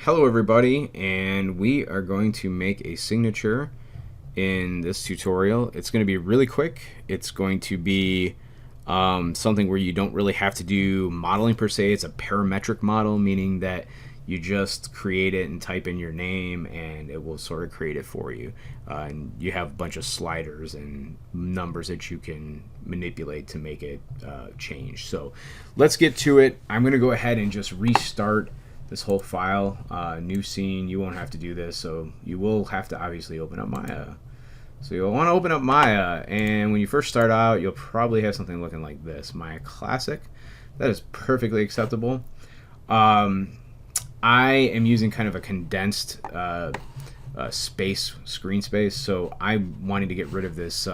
Hello everybody, and we are going to make a signature in this tutorial. It's going to be really quick. It's going to be something where you don't really have to do modeling per se. It's a parametric model, meaning that you just create it and type in your name and it will sort of create it for you. And you have a bunch of sliders and numbers that you can manipulate to make it change. So let's get to it. I'm going to go ahead and just restart this whole file, new scene. You won't have to do this, so you will have to obviously open up Maya. So you'll want to open up Maya, and when you first start out, you'll probably have something looking like this. Maya Classic. That is perfectly acceptable. I am using kind of a condensed screen space, so I'm wanting to get rid of this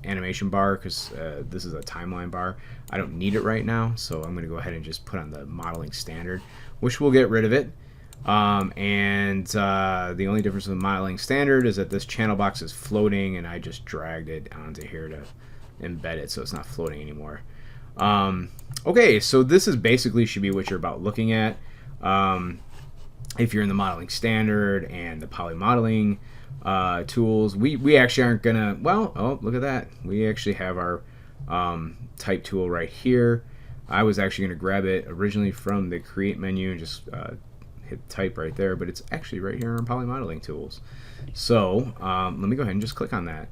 animation bar because this is a timeline bar. I don't need it right now, so I'm going to go ahead and just put on the modeling standard, which will get rid of it. The only difference with the modeling standard is that this channel box is floating, and I just dragged it onto here to embed it so it's not floating anymore. Okay, so this is basically should be what you're about looking at. If you're in the modeling standard and the poly modeling tools, we actually aren't gonna, well, oh, look at that. We actually have our type tool right here. I was actually gonna grab it originally from the create menu and just hit type right there, but it's actually right here in poly modeling tools. So let me go ahead and just click on that.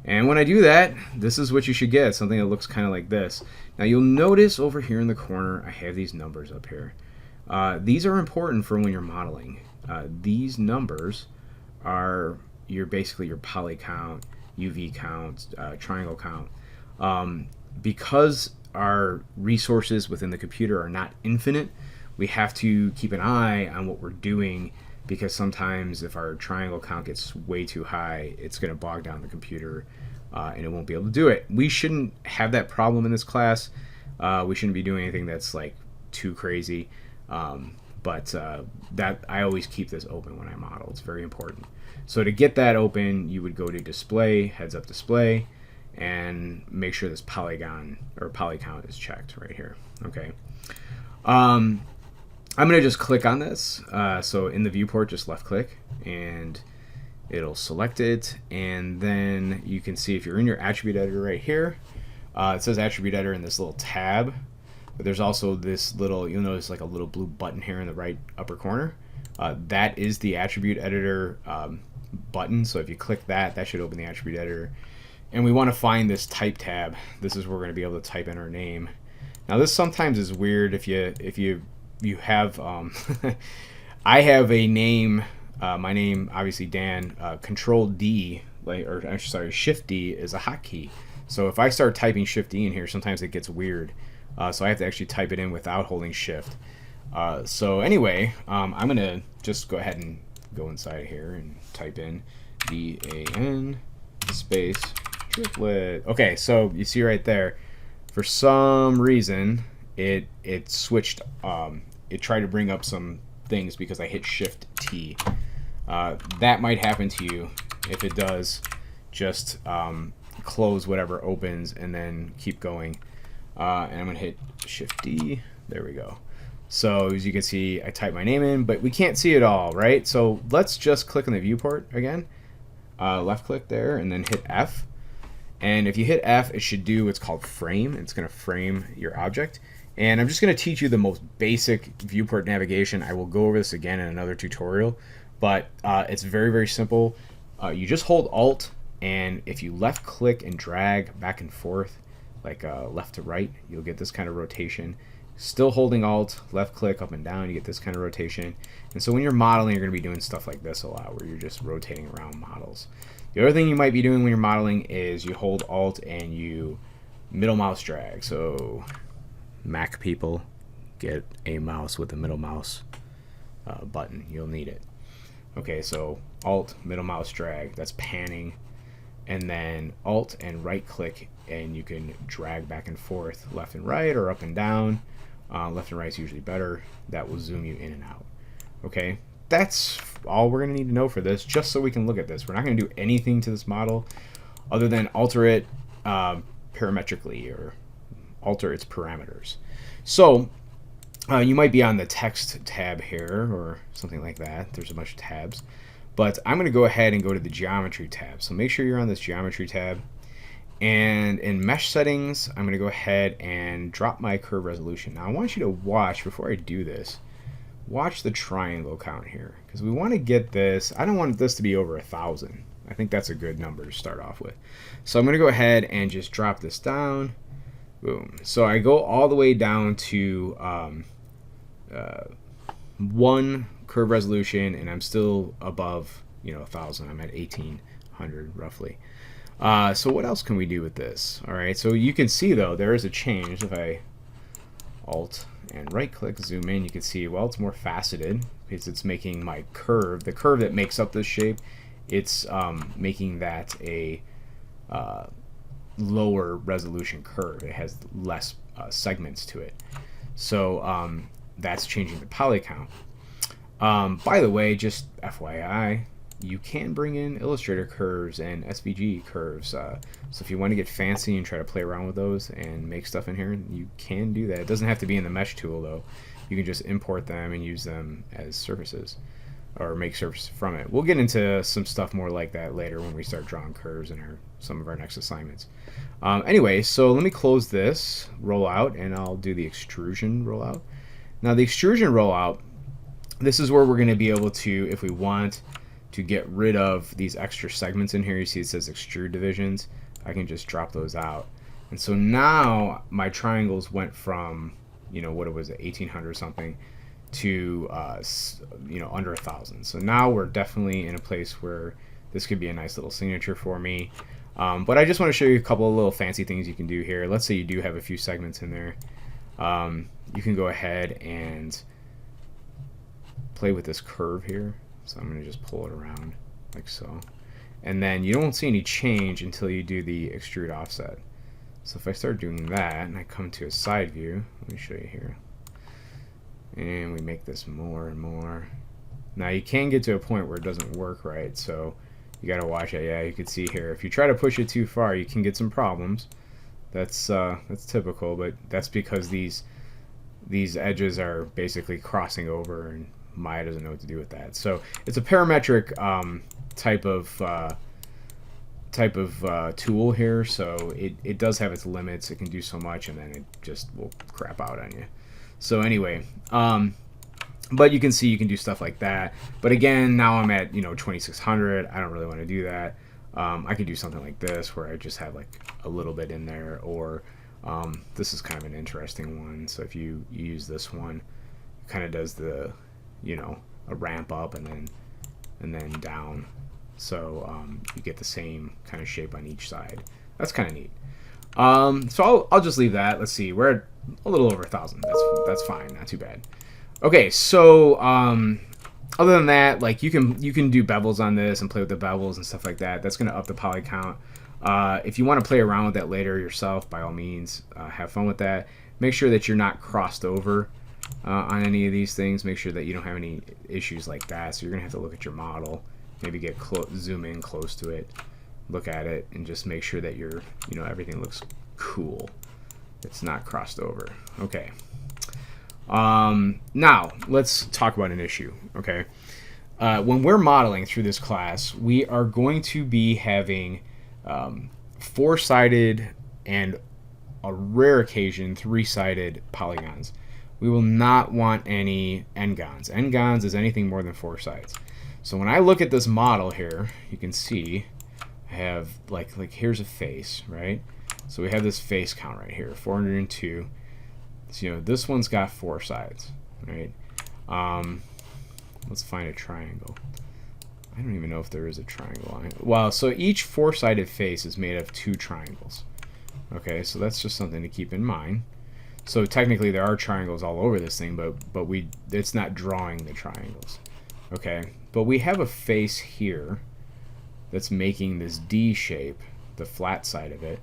And when I do that, this is what you should get, something that looks kind of like this. Now you'll notice over here in the corner, I have these numbers up here. These are important for when you're modeling. These numbers are basically your poly count, UV count, triangle count. Because our resources within the computer are not infinite, we have to keep an eye on what we're doing, because sometimes if our triangle count gets way too high, it's going to bog down the computer and it won't be able to do it. We shouldn't have that problem in this class. We shouldn't be doing anything that's like too crazy. That I always keep this open when I model. It's very important. So to get that open, you would go to display, heads up display, and make sure this polygon or poly count is checked right here. Okay. I'm gonna just click on this. So in the viewport, just left click and it'll select it, and then you can see if you're in your attribute editor right here, it says attribute editor in this little tab. But there's also this little, you'll notice like a little blue button here in the right upper corner. That is the attribute editor button. So if you click that, that should open the attribute editor. And we want to find this type tab. This is where we're going to be able to type in our name. Now this sometimes is weird if you have I have a name, my name obviously Dan. Control D, Shift D is a hotkey. So if I start typing Shift D in here, sometimes it gets weird. So I have to actually type it in without holding Shift. So anyway, I'm going to just go ahead and go inside here and type in DAN space triplet. Okay, so you see right there, for some reason, it switched. It tried to bring up some things because I hit Shift T. That might happen to you. If it does, just close whatever opens and then keep going. And I'm going to hit Shift D. There we go. So as you can see, I type my name in, but we can't see it all, right? So let's just click on the viewport again. Left click there and then hit F. And if you hit F, it should do what's called frame. It's going to frame your object. And I'm just going to teach you the most basic viewport navigation. I will go over this again in another tutorial, but it's very, very simple. You just hold Alt, and if you left click and drag back and forth, like left to right, you'll get this kind of rotation. Still holding Alt, left click up and down, you get this kind of rotation. And so when you're modeling, you're going to be doing stuff like this a lot, where you're just rotating around models. The other thing you might be doing when you're modeling is you hold Alt and you middle mouse drag. So Mac people, get a mouse with a middle mouse button. You'll need it. Okay, so Alt, middle mouse drag, that's panning. And then Alt and right click, and you can drag back and forth, left and right or up and down. Left and right is usually better. That will zoom you in and out. Okay, that's all we're going to need to know for this, just so we can look at this. We're not going to do anything to this model other than alter it parametrically or alter its parameters. So You might be on the text tab here or something like that. There's a bunch of tabs. But I'm going to go ahead and go to the geometry tab. So make sure you're on this geometry tab. And in mesh settings, I'm going to go ahead and drop my curve resolution. Now I want you to watch, before I do this, watch the triangle count here. Because we want to get this, I don't want this to be over 1,000. I think that's a good number to start off with. So I'm going to go ahead and just drop this down. Boom. So I go all the way down to 1 curve resolution, and I'm still above 1,000. I'm at 1,800 roughly. So what else can we do with this? All right, so you can see though there is a change. If I Alt and right click, zoom in, you can see, well, it's more faceted because it's making my curve, the curve that makes up this shape, it's making that a lower resolution curve. It has less segments to it. So that's changing the poly count. By the way, just FYI, you can bring in Illustrator curves and SVG curves. So if you want to get fancy and try to play around with those and make stuff in here, you can do that. It doesn't have to be in the mesh tool though. You can just import them and use them as surfaces or make surfaces from it. We'll get into some stuff more like that later when we start drawing curves in some of our next assignments. Anyway, so let me close this rollout and I'll do the extrusion rollout. Now the extrusion rollout, this is where we're going to be able to, if we want to get rid of these extra segments in here, you see it says extrude divisions, I can just drop those out. And so now my triangles went from, what it was, 1,800 something to under 1,000. So now we're definitely in a place where this could be a nice little signature for me. But I just want to show you a couple of little fancy things you can do here. Let's say you do have a few segments in there. You can go ahead and play with this curve here. So I'm going to just pull it around like so. And then you don't see any change until you do the extrude offset. So if I start doing that and I come to a side view, let me show you here. And we make this more and more. Now you can get to a point where it doesn't work right, so you got to watch it. Yeah, you can see here, if you try to push it too far, you can get some problems. That's typical, but that's because these edges are basically crossing over, and Maya doesn't know what to do with that. So it's a parametric type of tool here, so it does have its limits. It can do so much, and then it just will crap out on you. So anyway, but you can see you can do stuff like that. But again, now I'm at 2600. I don't really want to do that. I could do something like this where I just have like a little bit in there, or this is kind of an interesting one. So if you use this one, it kind of does the a ramp up and then down. So you get the same kind of shape on each side. That's kind of neat. So I'll just leave that. Let's see, we're at a little over 1,000. That's fine, not too bad. Okay, so other than that, like you can do bevels on this and play with the bevels and stuff like that. That's going to up the poly count. If you want to play around with that later yourself, by all means, have fun with that. Make sure that you're not crossed over on any of these things. Make sure that you don't have any issues like that. So you're going to have to look at your model, maybe get zoom in close to it, look at it, and just make sure that you're, everything looks cool. It's not crossed over. Okay. Now let's talk about an issue. Okay. When we're modeling through this class, we are going to be having 4-sided and a rare occasion 3-sided polygons. We will not want any n-gons. N-gons is anything more than 4 sides. So when I look at this model here, you can see I have like here's a face, right? So we have this face count right here, 402. So this one's got 4 sides, right? Let's find a triangle. I don't even know if there is a triangle on it. Well, so each 4-sided face is made of 2 triangles. Okay, so that's just something to keep in mind. So technically there are triangles all over this thing, but it's not drawing the triangles. Okay, but we have a face here that's making this D shape, the flat side of it,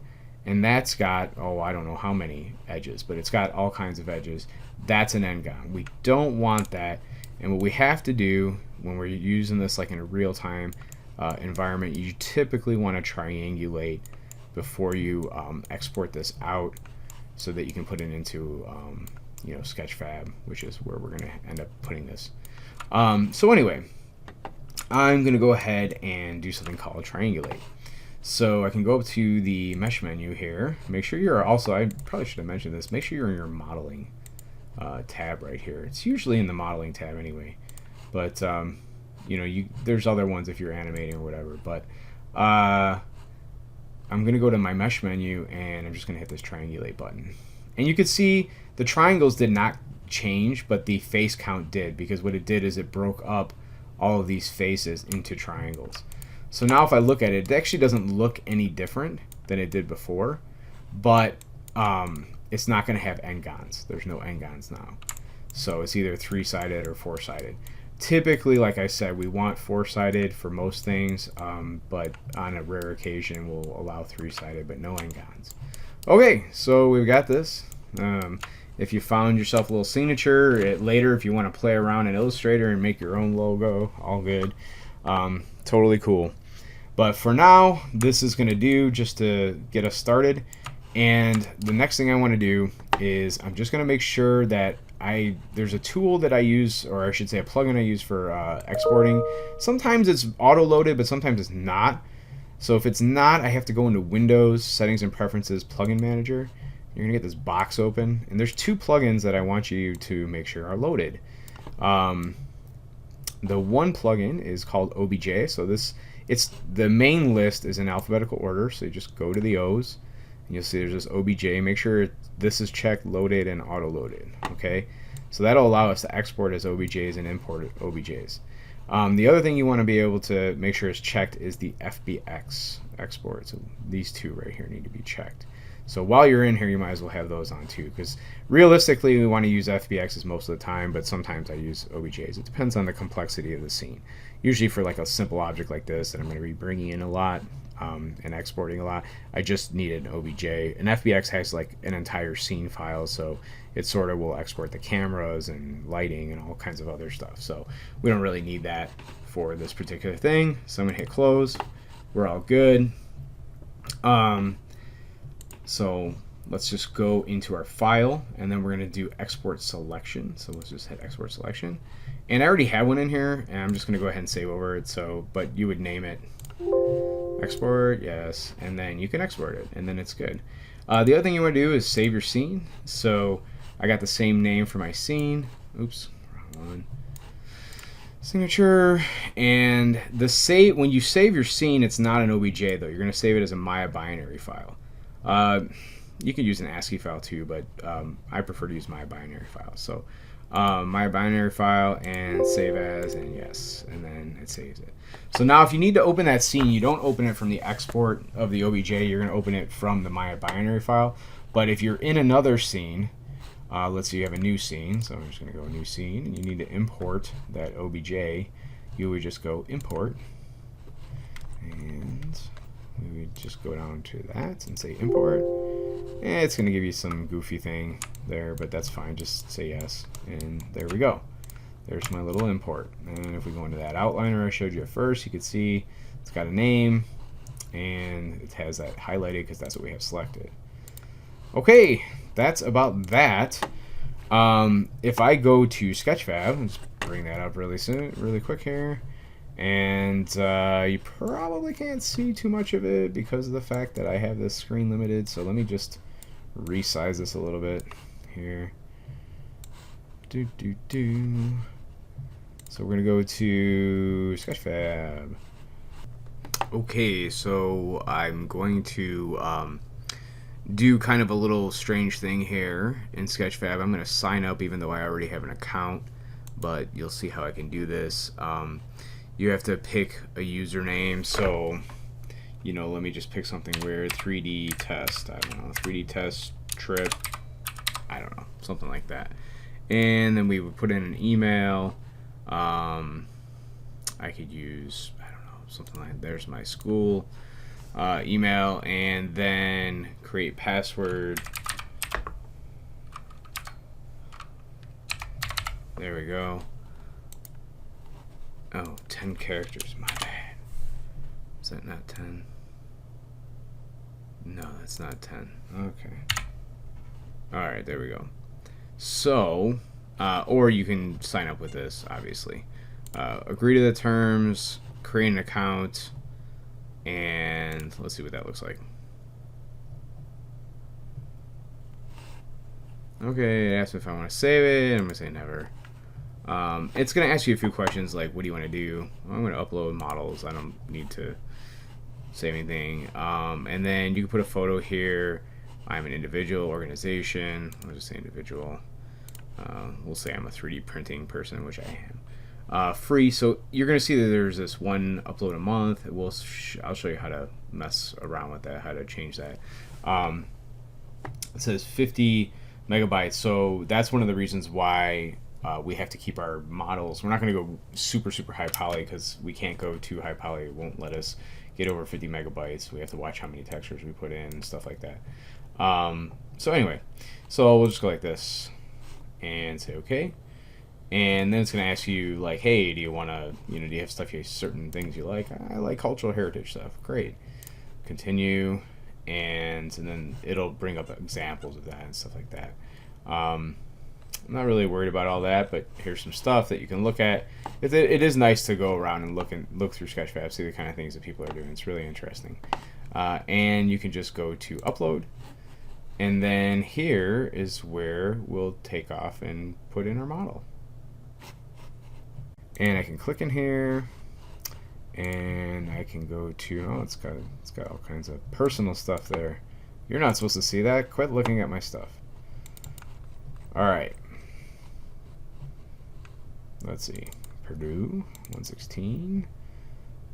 and that's got, I don't know how many edges, but it's got all kinds of edges. That's an n-gon. We don't want that, and what we have to do when we're using this like in a real-time environment, you typically want to triangulate before you export this out so that you can put it into you know, Sketchfab, which is where we're going to end up putting this. So anyway, I'm going to go ahead and do something called triangulate. So I can go up to the mesh menu here. Make sure you're also, I probably should have mentioned this, make sure you're in your modeling tab right here. It's usually in the modeling tab anyway, but you know, there's other ones if you're animating or whatever. But I'm going to go to my mesh menu and I'm just going to hit this triangulate button. And you can see the triangles did not change, but the face count did, because what it did is it broke up all of these faces into triangles. So now if I look at it, it actually doesn't look any different than it did before, but it's not going to have n-gons. There's no n-gons now. So it's either 3-sided or 4-sided. Typically, like I said, we want 4-sided for most things, but on a rare occasion we'll allow 3-sided, but no n-gons. Okay, so we've got this. If you found yourself a little signature later, if you want to play around in Illustrator and make your own logo, all good. Totally cool. But for now, this is going to do just to get us started. And the next thing I want to do is I'm just going to make sure that there's a tool that I use, or I should say a plugin I use for exporting. Sometimes it's auto-loaded, but sometimes it's not. So if it's not, I have to go into Windows, Settings and Preferences, Plugin Manager. You're going to get this box open. And there's 2 plugins that I want you to make sure are loaded. The one plugin is called OBJ. So the main list is in alphabetical order. So you just go to the O's. And you'll see there's this OBJ. Make sure this is checked, loaded, and auto-loaded. Okay, so that'll allow us to export as OBJs and import OBJs. The other thing you want to be able to make sure is checked is the FBX export. So these 2 right here need to be checked. So while you're in here, you might as well have those on too, because realistically we want to use FBXs most of the time, but sometimes I use OBJs. It depends on the complexity of the scene. Usually for like a simple object like this that I'm going to be bringing in a lot and exporting a lot, I just need an OBJ. An FBX has like an entire scene file, so it sort of will export the cameras and lighting and all kinds of other stuff. So we don't really need that for this particular thing. So I'm going to hit close. We're all good. So let's just go into our file, and then we're going to do export selection. So let's just hit export selection. And I already have one in here, and I'm just going to go ahead and save over it. So, but you would name it export, yes, and then you can export it, and then it's good. The other thing you want to do is save your scene. So I got the same name for my scene. Oops, wrong one. Signature, and when you save your scene, it's not an OBJ though. You're going to save it as a Maya binary file. You could use an ASCII file too, but I prefer to use my binary file. So my binary file and save as, and yes, and then it saves it. So now if you need to open that scene, you don't open it from the export of the OBJ, you're going to open it from the Maya binary file. But if you're in another scene, let's say you have a new scene, so I'm just going to go new scene, and you need to import that OBJ, you would just go import, and we would just go down to that and say import. And it's going to give you some goofy thing there, but that's fine. Just say yes, and there we go. There's my little import. And if we go into that outliner I showed you at first, you can see it's got a name, and it has that highlighted because that's what we have selected. Okay, that's about that. If I go to Sketchfab, let's bring that up really quick here. And you probably can't see too much of it because of the fact that I have this screen limited. So let me just resize this a little bit here. So we're going to go to Sketchfab. Okay, so I'm going to do kind of a little strange thing here in Sketchfab. I'm going to sign up even though I already have an account, but you'll see how I can do this. You have to pick a username, so let me just pick something weird. 3D test, I don't know, 3D test trip, I don't know, something like that. And then we would put in an email. I could use, I don't know, something like, there's my school email, and then create password. There we go. Oh, 10 characters, my bad. Is that not 10? No, that's not 10. Okay. Alright, there we go. So, or you can sign up with this, obviously. Agree to the terms, create an account, and let's see what that looks like. Okay, it asks me if I want to save it. I'm going to say never. It's going to ask you a few questions like, what do you want to do? Well, I'm going to upload models. I don't need to save anything. And then you can put a photo here. I'm an individual, organization. I'll just say individual. We'll say I'm a 3D printing person, which I am. Free, so you're going to see that there's this one upload a month. I'll show you how to mess around with that, how to change that. It says 50 megabytes, so that's one of the reasons why we have to keep our models. We're not going to go super high poly because we can't go too high poly. It won't let us get over 50 megabytes. We have to watch how many textures we put in and stuff like that. So anyway, so we'll just go like this and say okay, and then it's going to ask you like, hey, do you want to, do you have certain things you like? I like cultural heritage stuff. Great. Continue. And then it'll bring up examples of that and stuff like that. I'm not really worried about all that, but here's some stuff that you can look at. It is nice to go around and look through Sketchfab, see the kind of things that people are doing. It's really interesting. And you can just go to upload, and then here is where we'll take off and put in our model. And I can click in here. And I can go to, it's got all kinds of personal stuff there. You're not supposed to see that. Quit looking at my stuff. All right. Let's see. Purdue 116.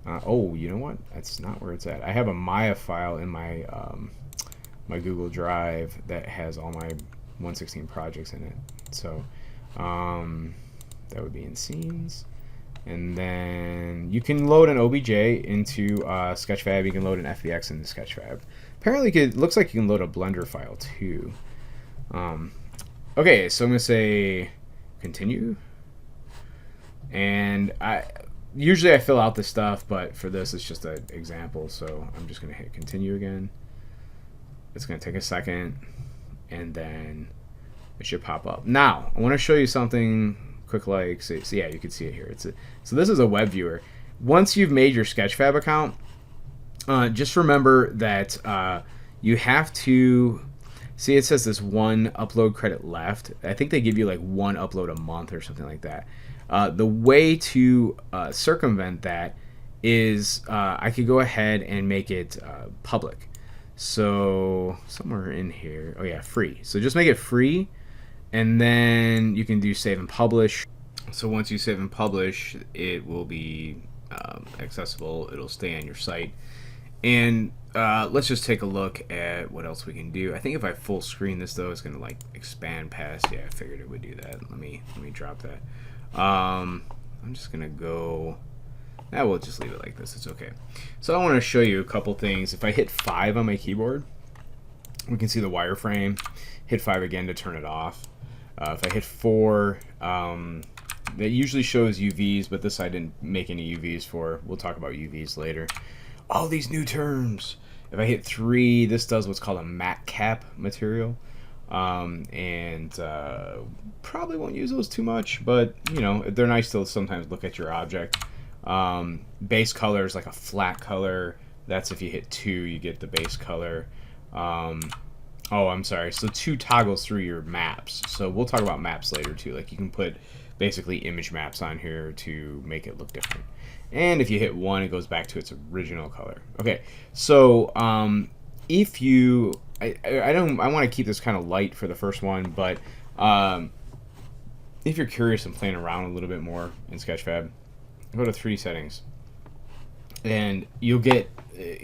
Oh, you know what? That's not where it's at. I have a Maya file in my my Google Drive that has all my 116 projects in it. So that would be in scenes. And then you can load an OBJ into Sketchfab. You can load an FBX into Sketchfab. Apparently, it looks like you can load a Blender file too. Okay, so I'm gonna say continue. And usually I fill out this stuff, but for this it's just an example. So I'm just gonna hit continue again. It's gonna take a second, and then it should pop up. Now I want to show you something. Quick like, so yeah, you can see it here. So this is a web viewer. Once you've made your Sketchfab account, just remember that you have to see, it says this one upload credit left. I think they give you like one upload a month or something like that. The way to circumvent that is I could go ahead and make it public. So somewhere in here, oh yeah, free. So just make it free. And then you can do save and publish. So once you save and publish, it will be accessible. It'll stay on your site. And let's just take a look at what else we can do. I think if I full screen this though, it's gonna like expand past. Yeah, I figured it would do that. Let me drop that. I'm just gonna go. Now we'll just leave it like this. It's okay. So I want to show you a couple things. If I hit 5 on my keyboard, we can see the wireframe. Hit 5 again to turn it off. If I hit 4, that usually shows UVs, but this I didn't make any UVs for. We'll talk about UVs later. All these new terms. If I hit 3, this does what's called a matte cap material. And probably won't use those too much, but they're nice to sometimes look at your object. Base color is like a flat color. That's if you hit 2, you get the base color. Oh, I'm sorry. So 2 toggles through your maps. So we'll talk about maps later too. Like you can put basically image maps on here to make it look different. And if you hit 1, it goes back to its original color. Okay. So if you, I want to keep this kind of light for the first one, but if you're curious and playing around a little bit more in Sketchfab, go to 3D settings. And you'll get,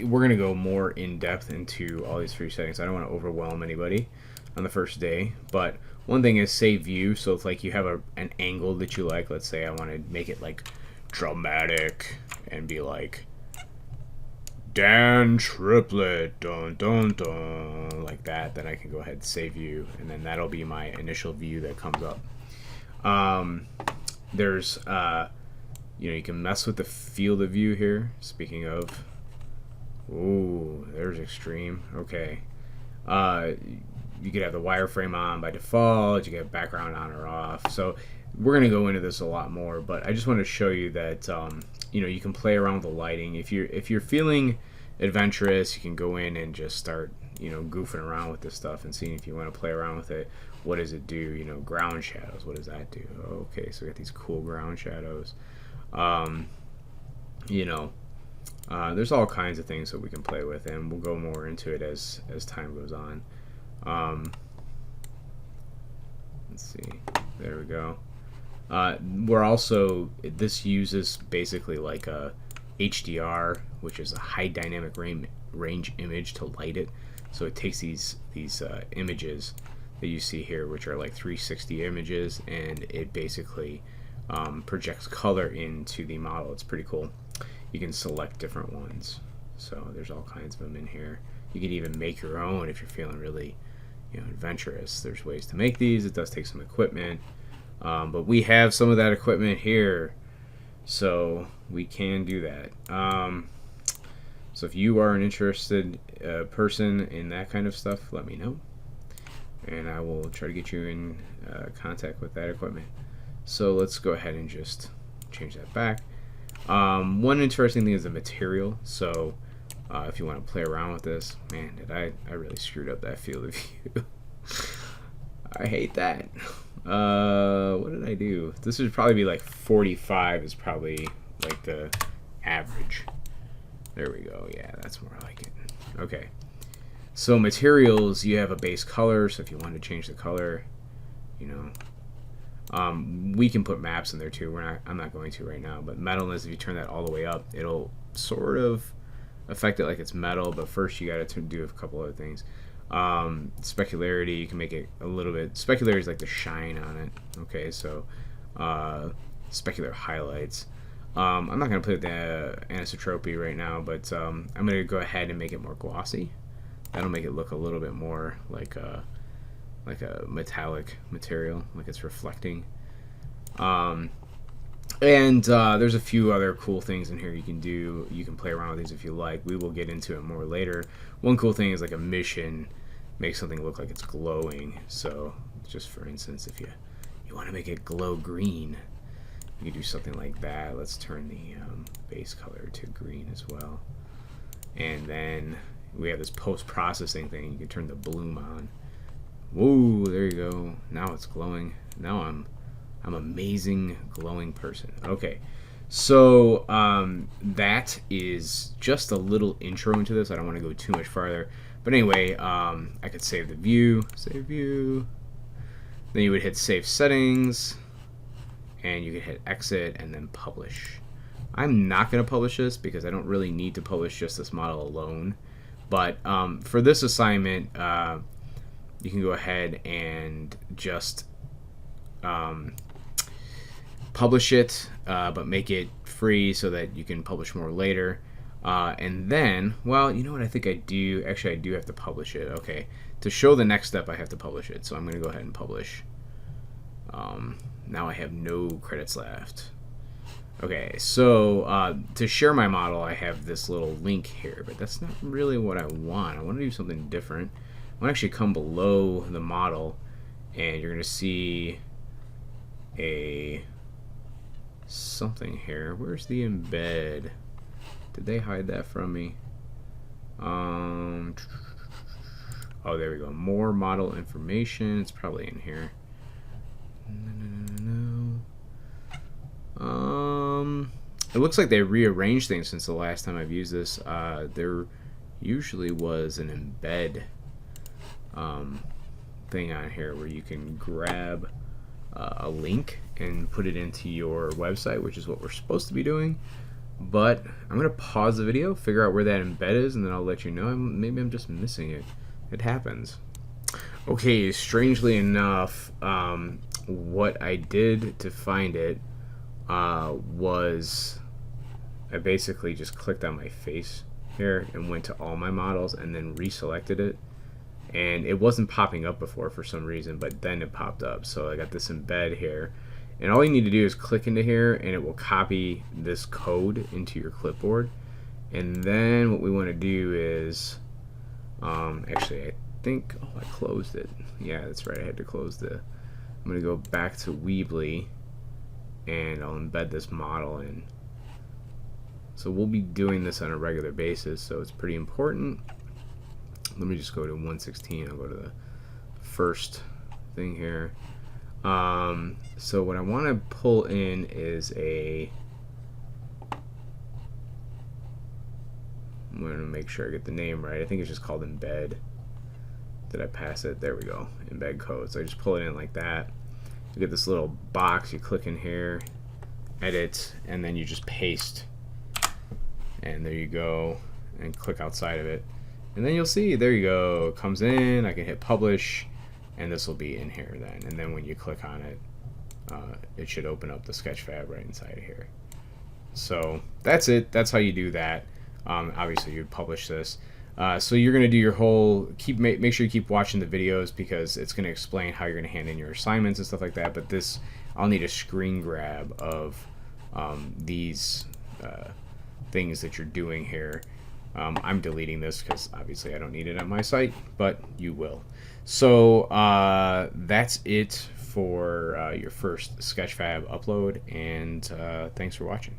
we're going to go more in depth into all these 3D settings. I don't want to overwhelm anybody on the first day, but one thing is save view. So if like you have an angle that you like, let's say I want to make it like dramatic and be like Dan triplet, dun dun dun, like that, then I can go ahead and save view, and then that'll be my initial view that comes up. There's you can mess with the field of view here. Speaking of, ooh, there's extreme. Okay, you could have the wireframe on by default, you can have background on or off. So we're going to go into this a lot more, but I just want to show you that you know, you can play around with the lighting. If you're feeling adventurous, you can go in and just start, you know, goofing around with this stuff and seeing if you want to play around with it. What does it do? You know, ground shadows, what does that do? Okay, so we got these cool ground shadows. You know, there's all kinds of things that we can play with, and we'll go more into it as time goes on. Let's see, there we go. We're also, this uses basically like a HDR, which is a high dynamic range image, to light it. So it takes these images that you see here, which are like 360 images, and it basically projects color into the model. It's pretty cool. You can select different ones, so there's all kinds of them in here. You can even make your own if you're feeling really, you know, adventurous. There's ways to make these. It does take some equipment, but we have some of that equipment here, so we can do that. So if you are an interested person in that kind of stuff, let me know, and I will try to get you in contact with that equipment. So let's go ahead and just change that back. One interesting thing is the material. So if you want to play around with this, man, I really screwed up that field of view. I hate that. What did I do? This would probably be like 45 is probably like the average. There we go. Yeah, that's more like it. Okay. So materials, you have a base color. So if you want to change the color, you know, we can put maps in there too. I'm not going to right now, but metal is, if you turn that all the way up, it'll sort of affect it like it's metal, but first you got to do a couple other things. Specularity, you can make it a little bit, specularity is like the shine on it. Okay, so specular highlights. I'm not going to put the anisotropy right now, but I'm going to go ahead and make it more glossy. That'll make it look a little bit more like a metallic material, like it's reflecting. And there's a few other cool things in here you can do. You can play around with these if you like. We will get into it more later. One cool thing is like emission makes something look like it's glowing. So just for instance, if you want to make it glow green, you can do something like that. Let's turn the base color to green as well. And then we have this post-processing thing. You can turn the bloom on. Whoa, there you go. Now it's glowing. Now I'm amazing glowing person. Okay, so that is just a little intro into this. I don't want to go too much farther, but anyway, I could save the view, then you would hit save settings, and you could hit exit and then publish. I'm not going to publish this because I don't really need to publish just this model alone, but for this assignment, you can go ahead and just publish it, but make it free so that you can publish more later. And then, well, you know what I think I do? Actually, I do have to publish it. Okay, to show the next step, I have to publish it. So I'm going to go ahead and publish. Now I have no credits left. Okay, so to share my model, I have this little link here, but that's not really what I want. I want to do something different. I want to actually come below the model, and you're going to see something here. Where's the embed? Did they hide that from me? Oh, there we go. More model information. It's probably in here. It looks like they rearranged things since the last time I've used this. There usually was an embed thing on here where you can grab a link and put it into your website, which is what we're supposed to be doing. But I'm going to pause the video, figure out where that embed is, and then I'll let you know. Maybe I'm just missing it. It happens. Okay, strangely enough, what I did to find it was I basically just clicked on my face here and went to all my models and then reselected it. And it wasn't popping up before for some reason, but then it popped up. So I got this embed here. And all you need to do is click into here, and it will copy this code into your clipboard. And then what we want to do is, actually, I think, oh, I closed it. Yeah, that's right, I had to close the, I'm going to go back to Weebly and I'll embed this model in. So we'll be doing this on a regular basis, so it's pretty important. Let me just go to 116. I'll go to the first thing here. So what I want to pull in is I'm going to make sure I get the name right. I think it's just called Embed. Did I pass it? There we go. Embed code. So I just pull it in like that. You get this little box. You click in here, edit, and then you just paste. And there you go, and click outside of it, and then you'll see, there you go, it comes in. I can hit publish, and this will be in here then, and then when you click on it, it should open up the Sketchfab right inside of here. So that's it. That's how you do that. Obviously you'd publish this, so you're going to do your whole, make sure you keep watching the videos, because it's going to explain how you're going to hand in your assignments and stuff like that. But this, I'll need a screen grab of these things that you're doing here. I'm deleting this because obviously I don't need it on my site, but you will. So that's it for your first Sketchfab upload, and thanks for watching.